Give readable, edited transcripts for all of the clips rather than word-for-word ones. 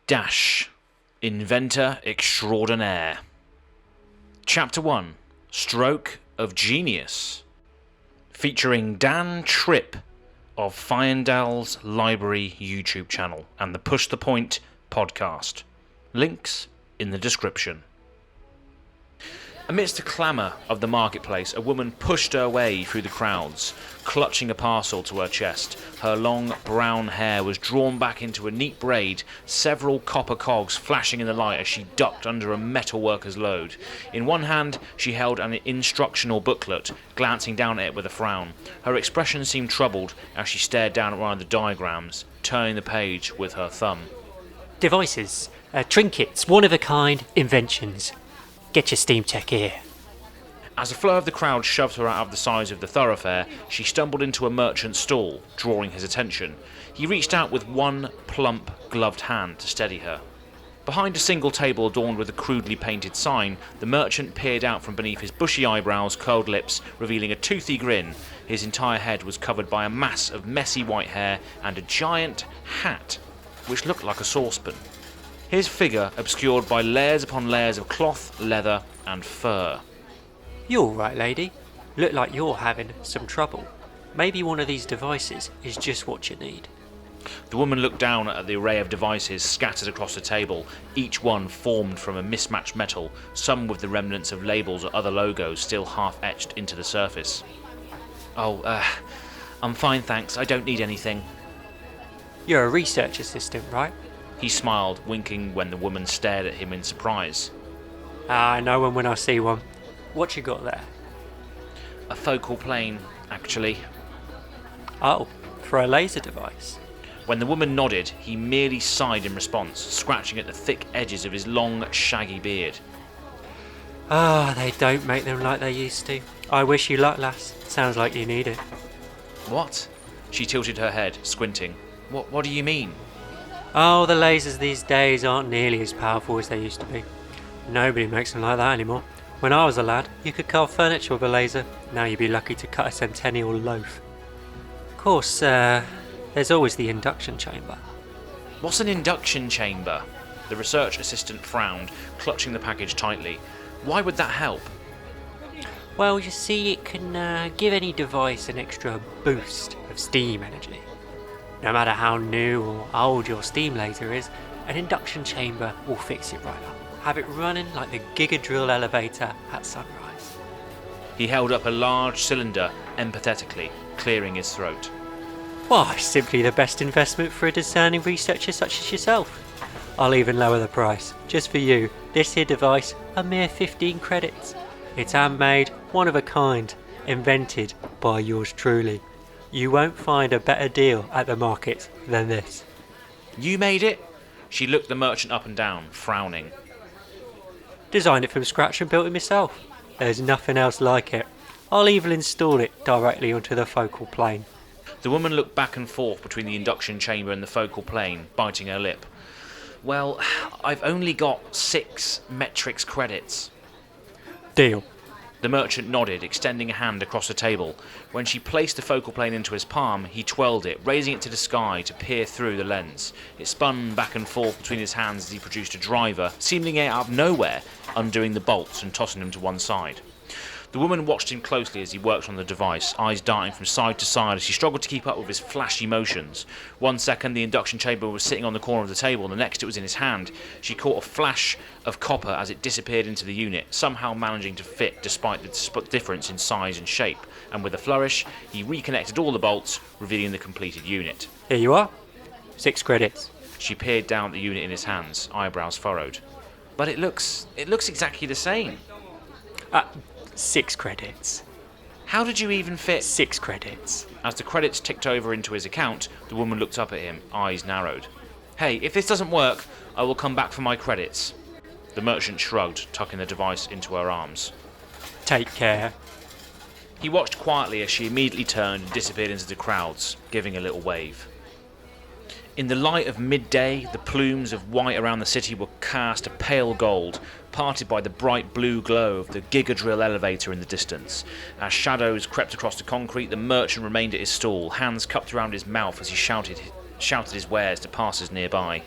Dash, Inventor Extraordinaire. Chapter 1, Stroke of Genius. Featuring Tripp of Fyendal's Library YouTube channel and the Push the Point podcast. Links in the description. Amidst the clamour of the marketplace, a woman pushed her way through the crowds, clutching a parcel to her chest. Her long brown hair was drawn back into a neat braid, several copper cogs flashing in the light as she ducked under a metalworker's load. In one hand, she held an instructional booklet, glancing down at it with a frown. Her expression seemed troubled as she stared down at one of the diagrams, turning the page with her thumb. Devices, trinkets, one-of-a-kind inventions. Get your Steam Tech here. As a flow of the crowd shoved her out of the sides of the thoroughfare, she stumbled into a merchant's stall, drawing his attention. He reached out with one plump, gloved hand to steady her. Behind a single table adorned with a crudely painted sign, the merchant peered out from beneath his bushy eyebrows, curled lips, revealing a toothy grin. His entire head was covered by a mass of messy white hair and a giant hat, which looked like a saucepan. His figure obscured by layers upon layers of cloth, leather, and fur. You all right, lady? Look like you're having some trouble. Maybe one of these devices is just what you need. The woman looked down at the array of devices scattered across the table, each one formed from a mismatched metal, some with the remnants of labels or other logos still half etched into the surface. I'm fine, thanks. I don't need anything. You're a research assistant, right? He smiled, winking when the woman stared at him in surprise. I know one when I see one. What you got there? A focal plane, actually. Oh, for a laser device. When the woman nodded, he merely sighed in response, scratching at the thick edges of his long, shaggy beard. They don't make them like they used to. I wish you luck, lass. Sounds like you need it. What? She tilted her head, squinting. What do you mean? Oh, the lasers these days aren't nearly as powerful as they used to be. Nobody makes them like that anymore. When I was a lad, you could carve furniture with a laser. Now you'd be lucky to cut a centennial loaf. Of course, there's always the induction chamber. What's an induction chamber? The research assistant frowned, clutching the package tightly. Why would that help? Well, you see, it can give any device an extra boost of steam energy. No matter how new or old your steam laser is, an induction chamber will fix it right up. Have it running like the Giga Drill elevator at sunrise. He held up a large cylinder empathetically, clearing his throat. Why, simply the best investment for a discerning researcher such as yourself. I'll even lower the price. Just for you, this here device, a mere 15 credits. It's handmade, one of a kind, invented by yours truly. You won't find a better deal at the market than this. You made it? She looked the merchant up and down, frowning. Designed it from scratch and built it myself. There's nothing else like it. I'll even install it directly onto the focal plane. The woman looked back and forth between the induction chamber and the focal plane, biting her lip. Well, I've only got 6 Metrix credits. Deal. The merchant nodded, extending a hand across the table. When she placed the focal plane into his palm, he twirled it, raising it to the sky to peer through the lens. It spun back and forth between his hands as he produced a driver, seemingly out of nowhere, undoing the bolts and tossing them to one side. The woman watched him closely as he worked on the device, eyes darting from side to side as he struggled to keep up with his flashy motions. 1 second, the induction chamber was sitting on the corner of the table, the next it was in his hand. She caught a flash of copper as it disappeared into the unit, somehow managing to fit despite the difference in size and shape, and with a flourish, he reconnected all the bolts, revealing the completed unit. Here you are. 6 credits. She peered down at the unit in his hands, eyebrows furrowed. But it looks exactly the same. 6 credits. How did you even fit 6 credits? As the credits ticked over into his account, the woman looked up at him, eyes narrowed. Hey, if this doesn't work, I will come back for my credits. The merchant shrugged, tucking the device into her arms. Take care. He watched quietly as she immediately turned and disappeared into the crowds, giving a little wave. In the light of midday, the plumes of white around the city were cast a pale gold, parted by the bright blue glow of the Giga Drill elevator in the distance. As shadows crept across the concrete, the merchant remained at his stall, hands cupped around his mouth as he shouted his wares to passers nearby.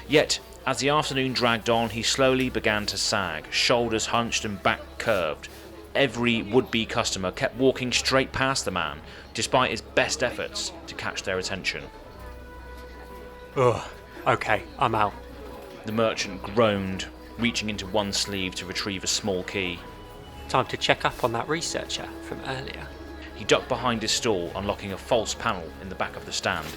Yet, As the afternoon dragged on, he slowly began to sag, shoulders hunched and back curved. Every would-be customer kept walking straight past the man, despite his best efforts to catch their attention. Ugh, okay, I'm out. The merchant groaned, reaching into one sleeve to retrieve a small key. Time to check up on that researcher from earlier. He ducked behind his stall, unlocking a false panel in the back of the stand.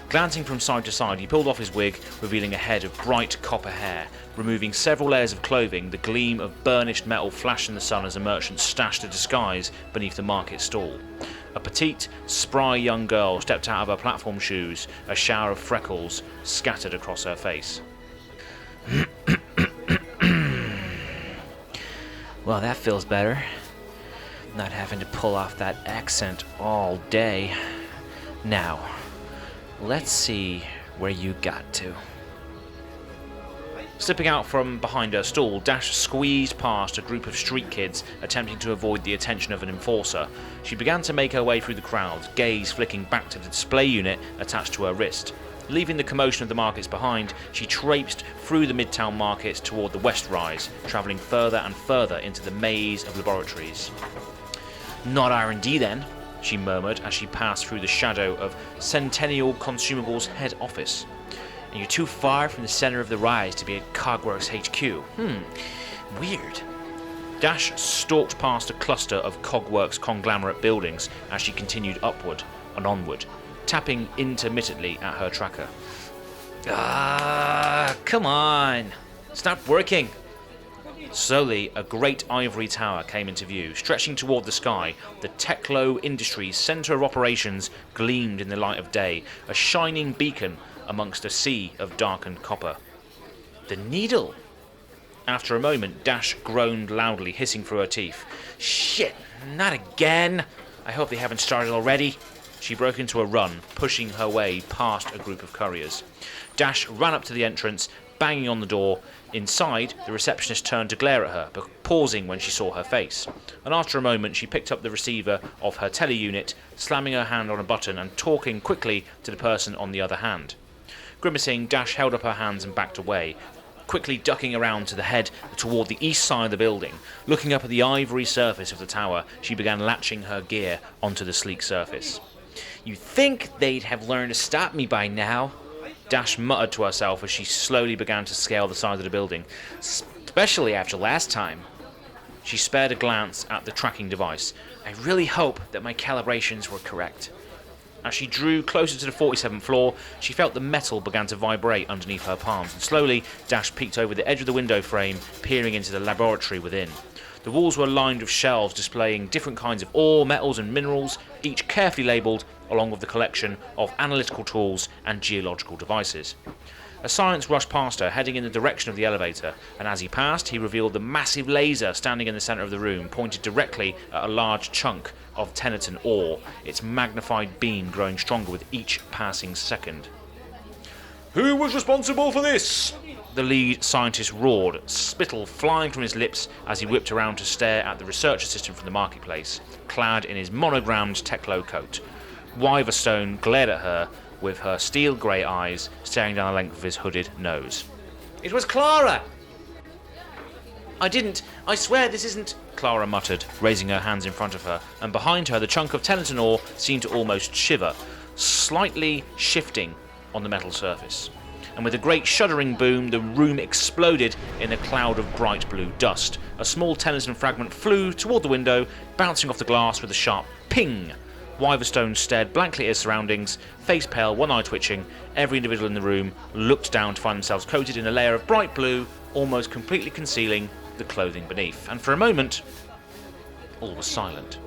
Glancing from side to side, he pulled off his wig, revealing a head of bright copper hair. Removing several layers of clothing, the gleam of burnished metal flashed in the sun as the merchant stashed a disguise beneath the market stall. A petite, spry young girl stepped out of her platform shoes, a shower of freckles scattered across her face. Well, that feels better. Not having to pull off that accent all day. Now, let's see where you got to. Slipping out from behind her stall, Dash squeezed past a group of street kids attempting to avoid the attention of an enforcer. She began to make her way through the crowd, gaze flicking back to the display unit attached to her wrist. Leaving the commotion of the markets behind, she traipsed through the Midtown markets toward the West Rise, travelling further and further into the maze of laboratories. Not R&D then, she murmured as she passed through the shadow of Centennial Consumables' head office. And you're too far from the center of the rise to be at Cogworks HQ. Weird. Dash stalked past a cluster of Cogworks conglomerate buildings as she continued upward and onward, tapping intermittently at her tracker. Come on! Stop working! Slowly, a great ivory tower came into view. Stretching toward the sky, the Techlo Industries Center of Operations gleamed in the light of day, a shining beacon amongst a sea of darkened copper. The needle! After a moment, Dash groaned loudly, hissing through her teeth. Shit, not again! I hope they haven't started already. She broke into a run, pushing her way past a group of couriers. Dash ran up to the entrance, banging on the door. Inside, the receptionist turned to glare at her, but pausing when she saw her face. And after a moment, she picked up the receiver of her tele-unit, slamming her hand on a button and talking quickly to the person on the other hand. Grimacing, Dash held up her hands and backed away, quickly ducking around to the head toward the east side of the building. Looking up at the ivory surface of the tower, she began latching her gear onto the sleek surface. You'd think they'd have learned to stop me by now, Dash muttered to herself as she slowly began to scale the side of the building, especially after last time. She spared a glance at the tracking device. I really hope that my calibrations were correct. As she drew closer to the 47th floor, she felt the metal began to vibrate underneath her palms, and slowly Dash peeked over the edge of the window frame, peering into the laboratory within. The walls were lined with shelves displaying different kinds of ore, metals and minerals, each carefully labelled, along with the collection of analytical tools and geological devices. A science rushed past her, heading in the direction of the elevator, and as he passed, he revealed the massive laser standing in the centre of the room, pointed directly at a large chunk of Tennyson ore, its magnified beam growing stronger with each passing second. Who was responsible for this? The lead scientist roared, spittle flying from his lips as he whipped around to stare at the research assistant from the marketplace, clad in his monogrammed Techlo coat. Wyverstone glared at her with her steel grey eyes staring down the length of his hooded nose. It was Clara! I swear this isn't... Clara muttered, raising her hands in front of her, and behind her the chunk of Tennyson ore seemed to almost shiver, slightly shifting on the metal surface. And with a great shuddering boom, the room exploded in a cloud of bright blue dust. A small Tennyson fragment flew toward the window, bouncing off the glass with a sharp ping. Wyverstone stared blankly at his surroundings, face pale, one eye twitching. Every individual in the room looked down to find themselves coated in a layer of bright blue, almost completely concealing the clothing beneath. And for a moment, all was silent.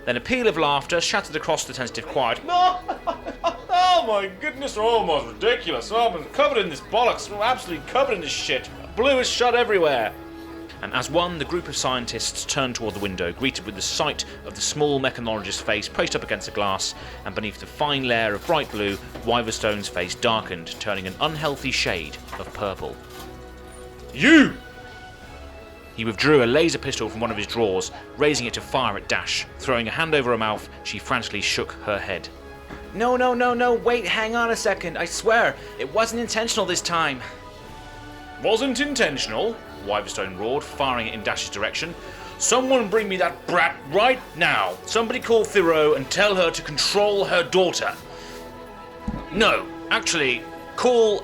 Then a peal of laughter shattered across the tentative quiet. Oh my goodness, almost ridiculous. Oh, I'm covered in this bollocks. I'm absolutely covered in this shit. Blue is shot everywhere. And as one, the group of scientists turned toward the window, greeted with the sight of the small mechanologist's face placed up against the glass, and beneath the fine layer of bright blue, Wyverstone's face darkened, turning an unhealthy shade of purple. You! He withdrew a laser pistol from one of his drawers, raising it to fire at Dash. Throwing a hand over her mouth, she frantically shook her head. No, wait, hang on a second. I swear, it wasn't intentional this time. Wasn't intentional? Wyverstone roared, firing it in Dash's direction. Someone bring me that brat right now. Somebody call Thiro and tell her to control her daughter. No, actually, call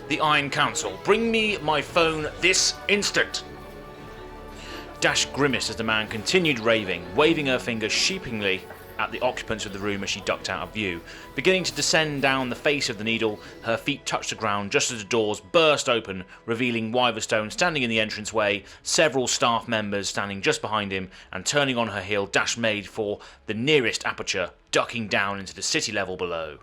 the Iron Council. Bring me my phone this instant. Dash grimaced as the man continued raving, waving her finger sheepishly at the occupants of the room as she ducked out of view. Beginning to descend down the face of the needle, her feet touched the ground just as the doors burst open, revealing Wyverstone standing in the entranceway, several staff members standing just behind him, and turning on her heel, Dash made for the nearest aperture, ducking down into the city level below.